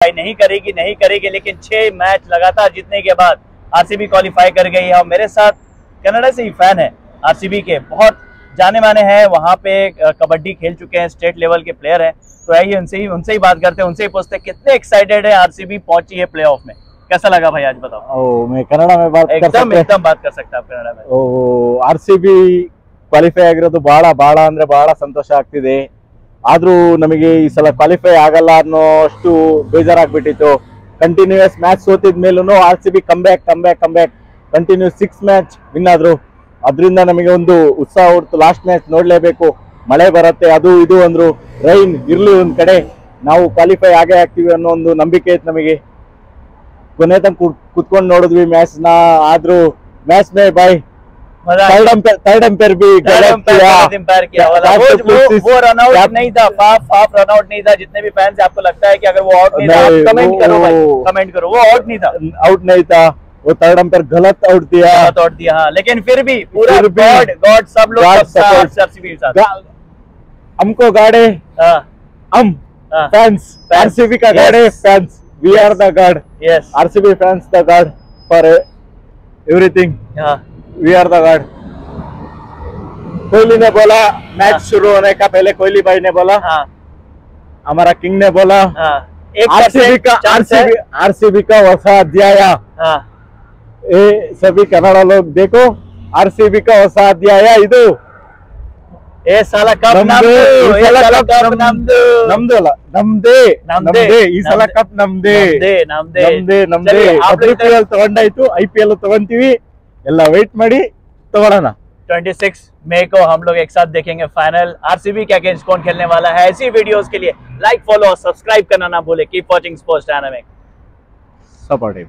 नहीं करेगी, लेकिन 6 मैच लगातार जीतने के बाद आरसीबी क्वालिफाई कर गई है। और मेरे साथ कनाडा से ही फैन है आरसीबी के, बहुत जाने माने हैं, वहाँ पे कबड्डी खेल चुके हैं, स्टेट लेवल के प्लेयर हैं। तो आइए उनसे ही बात करते हैं, उनसे ही पूछते हैं कितने एक्साइटेड है आरसीबी पहुंची है प्लेऑफ में। कैसा लगा भाई आज बताओ? मैं कन्नड़ में बात एकदम बात कर सकते हैं आप कन्नड़ में। ಆರ್ಸಿಬಿ ಕ್ವಾಲಿಫೈ ಆಗಿರೋದು ಬಹಳ ಅಂದ್ರೆ ಬಹಳ ಸಂತೋಷ ಆಗ್ತಿದೆ. ಆದ್ರೂ ನಮಗೆ ಈ ಸಲ ಕ್ವಾಲಿಫೈ ಆಗಲ್ಲ ಅನ್ನೋಷ್ಟು ಬೇಜಾರಾಗ್ಬಿಟ್ಟಿತ್ತು. ಕಂಟಿನ್ಯೂಸ್ ಮ್ಯಾಚ್ ಸೋತಿದ ಮೇಲೂ RCB come back continue 6 match win ಆದ್ರು. ಅದರಿಂದ ನಮಗೆ ಒಂದು ಉತ್ಸಾಹ ಹೊರತು ಲಾಸ್ಟ್ ಮ್ಯಾಚ್ ನೋಡ್ಲೇಬೇಕು, ಮಳೆ ಬರುತ್ತೆ ಅದು ಇದು ಅಂದ್ರು, ರೈನ್ ಇರ್ಲಿ ಒಂದ್ ಕಡೆ, ನಾವು ಕ್ವಾಲಿಫೈ ಆಗೇ ಆಗ್ತೀವಿ ಅನ್ನೋ ಒಂದು ನಂಬಿಕೆ ಇತ್ತು ನಮಗೆ. ಕೊನೆ ತನಕ ಕುತ್ಕೊಂಡು ನೋಡಿದ್ವಿ ಮ್ಯಾಚ್ ನ. ಆದ್ರೂ ಮ್ಯಾಚ್ ಮೇ ಬಾಯ್ थर्ड अंपायर भी गलत किया। वो रनआउट नहीं था, फाफ रनआउट नहीं था। जितने भी फैंस आपको लगता है कि अगर वो आउट नहीं था, कमेंट करो भाई, कमेंट करो, वो आउट नहीं था, वो थर्ड अंपायर गलत आउट दिया। हाँ, लेकिन फिर भी पूरा गॉड सब लोग आरसीबी के साथ हमको गाड़े, हम फैंस आरसीबी का गाड़े, fans we are the god. Yes, RCB fans the god for everything. We are the god. Kohli ने बोला मैच शुरू होने का पहले, कोहली भाई ने बोला, हमारा किंग ने बोला, आरसीबी का वसा अध्याय। ये सभी कन्नड़ लोग देखो, आरसीबी का वसा अध्याय ಇದು। ए साला कप नಮ್ದೇ ಈ ಸಲ ಕಪ್ ನಮ್ದೇ WPL ತಗೊಂಡಾಯ್ತು, IPL ತಗೊಂತೀವಿ, ಎಲ್ಲ ವೇಟ್ ಮಾಡಿ तोड़ना। 26 मई को हम लोग एक साथ देखेंगे फाइनल, आरसीबी के अगेंस्ट कौन खेलने वाला है। ऐसी वीडियोस के लिए लाइक, फॉलो और सब्सक्राइब करना ना भूले। Keep watching sports dynamic. Supportive.